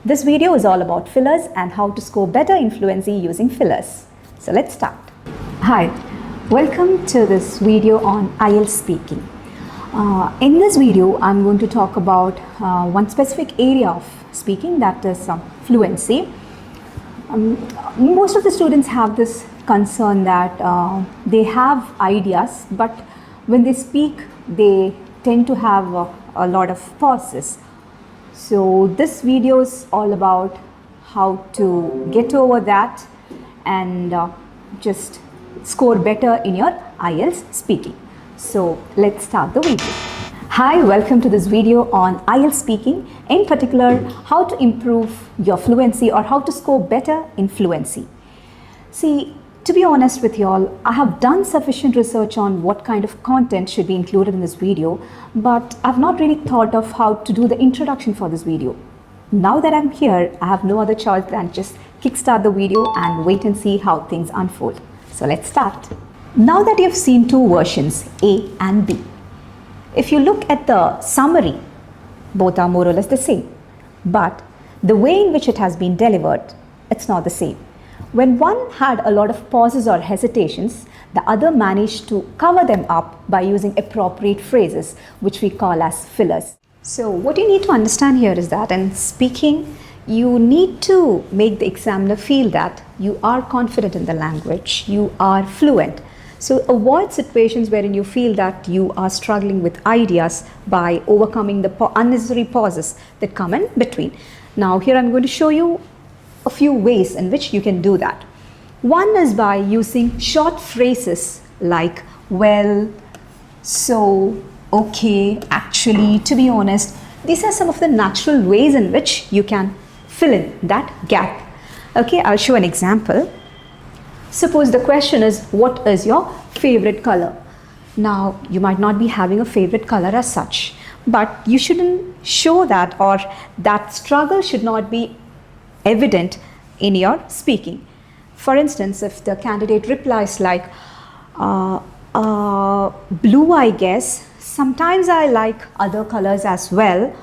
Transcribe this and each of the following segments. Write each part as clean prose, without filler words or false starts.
This video is all about fillers and how to score better in fluency using fillers. So let's start. Hi, welcome to this video on IELTS speaking. In this video, I'm going to talk about one specific area of speaking, that is fluency. Most of the students have this concern that they have ideas, but when they speak, they tend to have a lot of pauses. So this video is all about how to get over that and just score better in your IELTS speaking. So let's start the video. Hi, welcome to this video on IELTS speaking, in particular how to improve your fluency or how to score better in fluency. See, to be honest with you all, I have done sufficient research on what kind of content should be included in this video, but I've not really thought of how to do the introduction for this video. Now that I'm here, I have no other choice than just kickstart the video and wait and see how things unfold. So let's start. Now that you've seen two versions, A and B, if you look at the summary, both are more or less the same, but the way in which it has been delivered, it's not the same. When one had a lot of pauses or hesitations, the other managed to cover them up by using appropriate phrases, which we call as fillers. So what you need to understand here is that in speaking, you need to make the examiner feel that you are confident in the language, you are fluent. So avoid situations wherein you feel that you are struggling with ideas by overcoming the unnecessary pauses that come in between. Now here I'm going to show you a few ways in which you can do that. One is by using short phrases like well, so, okay, actually, to be honest. These are some of the natural ways in which you can fill in that gap. Okay, I'll show an example. Suppose the question is, what is your favorite color? Now, you might not be having a favorite color as such, but you shouldn't show that, or that struggle should not be evident in your speaking. For instance, if the candidate replies like, blue, I guess, sometimes I like other colors as well,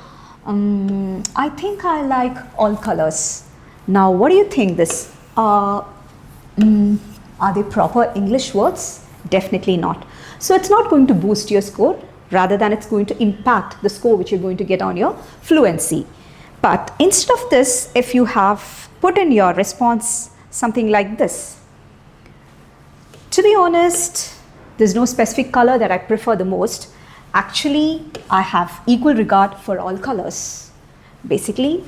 I think I like all colors. Now, what do you think this? Are they proper English words? Definitely not. So it's not going to boost your score, rather than it's going to impact the score which you're going to get on your fluency. But instead of this, if you have put in your response something like this, to be honest, there's no specific color that I prefer the most. Actually, I have equal regard for all colors. Basically,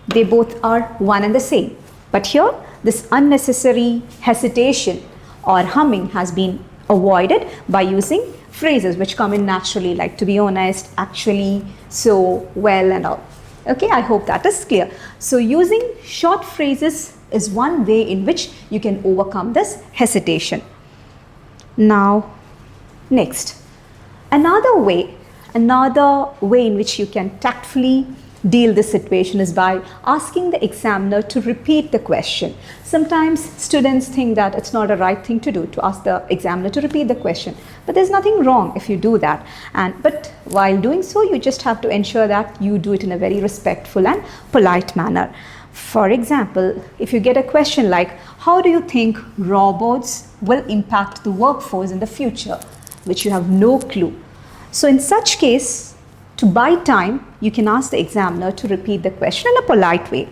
they both are one and the same. But here, this unnecessary hesitation or humming has been avoided by using phrases which come in naturally, like to be honest, actually, so, well, and all. Okay, I hope that is clear. So using short phrases is one way in which you can overcome this hesitation. Now, next, another way in which you can tactfully deal this situation is by asking the examiner to repeat the question. Sometimes students think that it's not a right thing to do, to ask the examiner to repeat the question, but there's nothing wrong if you do that. But while doing so, you just have to ensure that you do it in a very respectful and polite manner. For example, if you get a question like, how do you think robots will impact the workforce in the future, which you have no clue. So in such case, to buy time, you can ask the examiner to repeat the question in a polite way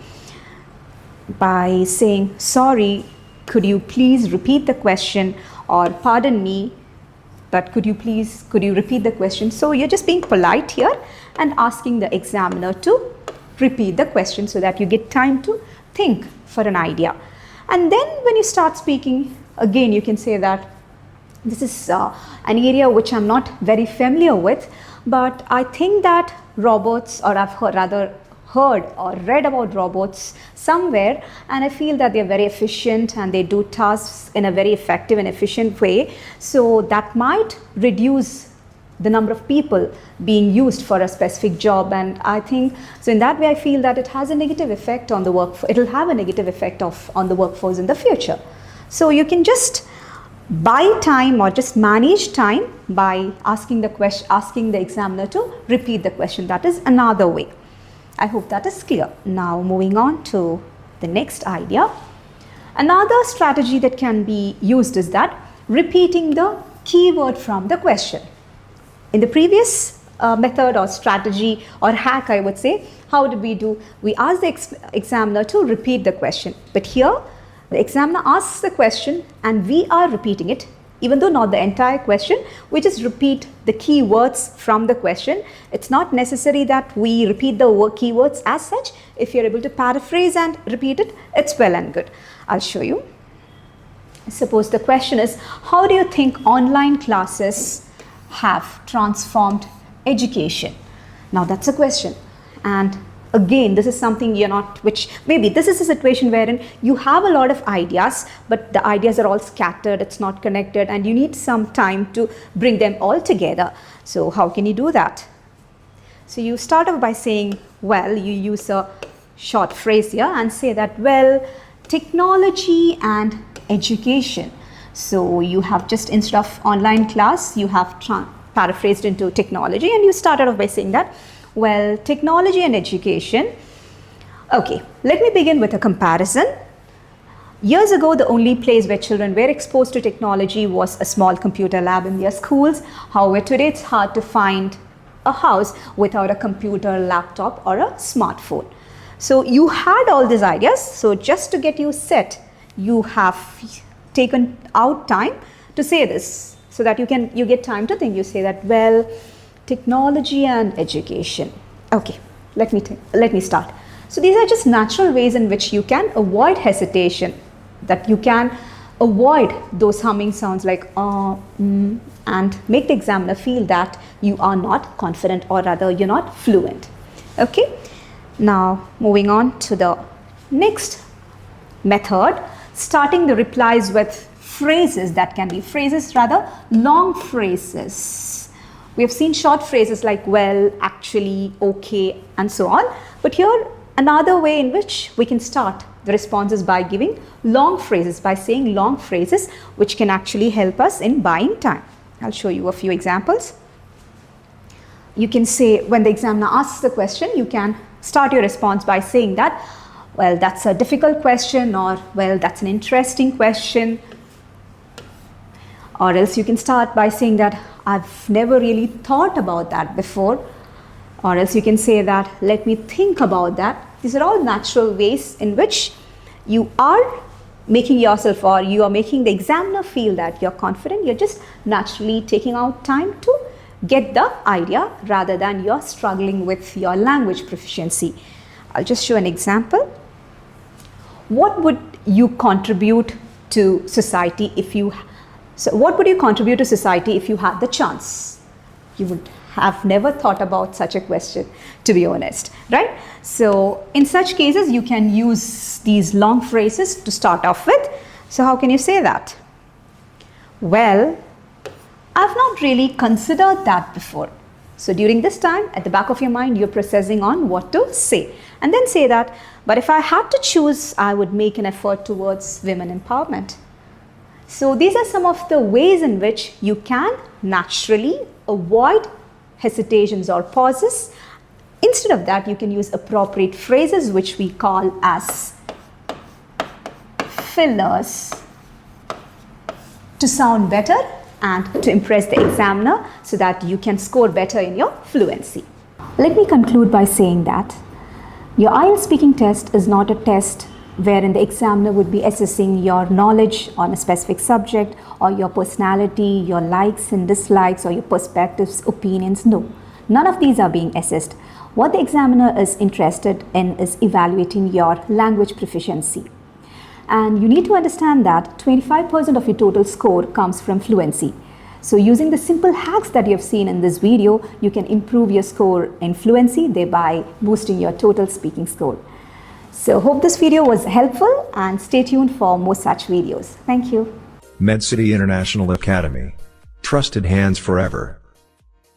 by saying, sorry, could you please repeat the question, or pardon me, but could you repeat the question? So you're just being polite here and asking the examiner to repeat the question so that you get time to think for an idea. And then when you start speaking, again, you can say that this is an area which I'm not very familiar with, but I think that robots, or I've heard or read about robots somewhere, and I feel that they're very efficient and they do tasks in a very effective and efficient way. So that might reduce the number of people being used for a specific job, and I think so in that way I feel that it has a negative effect on the it'll have a negative effect on the workforce in the future. So you can just buy time or just manage time by asking the examiner to repeat the question. That is another way. I hope that is clear. Now moving on to the next idea. Another strategy that can be used is that repeating the keyword from the question. In the previous method or strategy or hack, I would say, how did we do? We asked the examiner to repeat the question. But here, the examiner asks the question and we are repeating it. Even though not the entire question, we just repeat the keywords from the question. It's not necessary that we repeat the keywords as such. If you're able to paraphrase and repeat it, it's well and good. I'll show you. Suppose the question is, how do you think online classes have transformed education? Now that's a question. And again, this is something you're not, which maybe this is a situation wherein you have a lot of ideas, but the ideas are all scattered, it's not connected, and you need some time to bring them all together. So how can you do that? So you start off by saying, well, you use a short phrase here and say that, well, technology and education. So you have just, instead of online class, you have paraphrased into technology, and you started off by saying that, well, technology and education. Okay, let me begin with a comparison. Years ago, the only place where children were exposed to technology was a small computer lab in their schools. However, today it's hard to find a house without a computer, laptop, or a smartphone. So you had all these ideas. So just to get you set, you have taken out time to say this so that you get time to think. You say that, well, technology and education. Okay, let me start. So these are just natural ways in which you can avoid hesitation, that you can avoid those humming sounds like and make the examiner feel that you are not confident, or rather you're not fluent. Okay, now moving on to the next method, starting the replies with phrases that can be long phrases. We have seen short phrases like, well, actually, okay, and so on. But here, another way in which we can start the responses by giving long phrases, by saying long phrases, which can actually help us in buying time. I'll show you a few examples. You can say, when the examiner asks the question, you can start your response by saying that, well, that's a difficult question, or, well, that's an interesting question. Or else you can start by saying that, I've never really thought about that before. Or else you can say that, let me think about that. These are all natural ways in which you are making yourself, or you are making the examiner feel that you're confident. You're just naturally taking out time to get the idea rather than you're struggling with your language proficiency. I'll just show an example. What would you contribute to society if you had the chance? You would have never thought about such a question, to be honest, right? So in such cases, you can use these long phrases to start off with. So how can you say that? Well, I've not really considered that before. So during this time, at the back of your mind, you're processing on what to say. And then say that, but if I had to choose, I would make an effort towards women empowerment. So these are some of the ways in which you can naturally avoid hesitations or pauses. Instead of that, you can use appropriate phrases, which we call as fillers, to sound better and to impress the examiner so that you can score better in your fluency. Let me conclude by saying that your IELTS speaking test is not a test wherein the examiner would be assessing your knowledge on a specific subject, or your personality, your likes and dislikes, or your perspectives, opinions. No, none of these are being assessed. What the examiner is interested in is evaluating your language proficiency. And you need to understand that 25% of your total score comes from fluency. So using the simple hacks that you have seen in this video, you can improve your score in fluency, thereby boosting your total speaking score. So hope this video was helpful, and stay tuned for more such videos. Thank you. MedCity International Academy. Trusted hands forever.